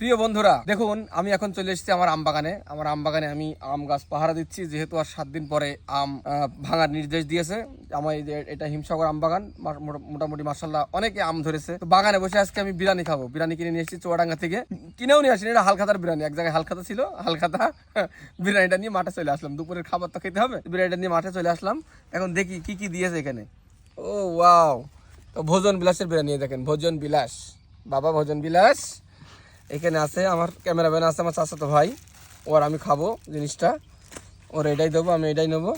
প্রিয় বন্ধুরা, দেখুন আমি এখন চলে এসেছি আমার আম বাগানে। আমার আম বাগানে আমি আম গাছ পাহারা দিচ্ছি, যেহেতু আর 7 দিন পরে আম ভাঙার নির্দেশ দিয়েছে। আমার এই যে এটা হিমসাগর আম বাগান, মোটামুটি মাশাআল্লাহ অনেকে আম ধরেছে। তো বাগানে বসে আজকে আমি বিরিয়ানি খাবো। বিরিয়ানি কিনে নিয়ে এসেছি চুয়াডাঙ্গা থেকে, কিনেও নিয়ে আসিনি, এটা হালখাতার বিরিয়ানি। এক জায়গায় হালখাতা ছিল, হালখাতা বিরিয়ানিটা নিয়ে মাঠে চলে আসলাম। দুপুরের খাবার তো খেতে হবে, বিরিয়ানিটা নিয়ে মাঠে চলে আসলাম। এখন দেখি কি কি দিয়েছে এখানে। ও ওয়াও, তো ভোজন বিলাসের বিরিয়ানি দেখেন, ভোজন বিলাস, বাবা ভোজন বিলাস। এখানে আছে আমার ক্যামেরাম্যান, আছে আমার চাচাতো ভাই। ওর আমি খাবো জিনিসটা, ওর এটাই দেবো, আমি এটাই নেবো।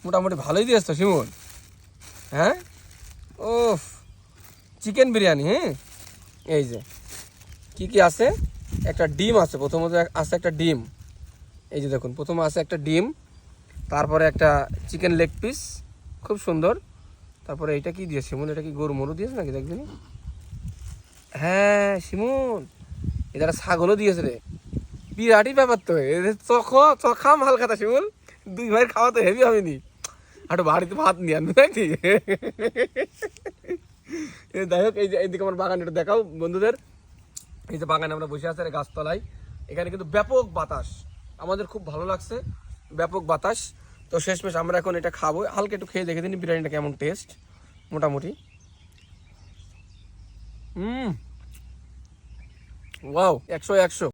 মোটামুটি ভালোই দিয়েছ তো শিমুল, হ্যাঁ। ও চিকেন বিরিয়ানি, হ্যাঁ। এই যে কি কি আছে, একটা ডিম আছে, প্রথমত আছে একটা ডিম। এই যে দেখুন, প্রথমে আছে একটা ডিম, তারপরে একটা চিকেন লেগ পিস, খুব সুন্দর। তারপরে এটা কি দিয়েছে শিমুল, এটা কি গরু মরু দিয়েছে নাকি দেখবেন? হ্যাঁ শিমুল, এটা ছাগলও দিয়েছে রে। বিরাটই ব্যাপার তো, চখাম হালখাতা শিমুল, দুই ভাইয়ের খাওয়া তো হেভি হবে নি। একটু বাড়িতে ভাত নিয়ে আনবে নাকি? যাই হোক, এই যে এইদিকে আমার বাগান একটু দেখাও বন্ধুদের। এই যে বাগানে আমরা বসে আছি গাছতলায়, এখানে কিন্তু ব্যাপক বাতাস, আমাদের খুব ভালো লাগছে, ব্যাপক বাতাস। তো শেষমেশ আমরা এখন এটা খাবো, হালকা একটু খেয়ে দেখে দিন বিরিয়ানিটা কেমন টেস্ট। মোটামুটি ওয়াও, 100 100।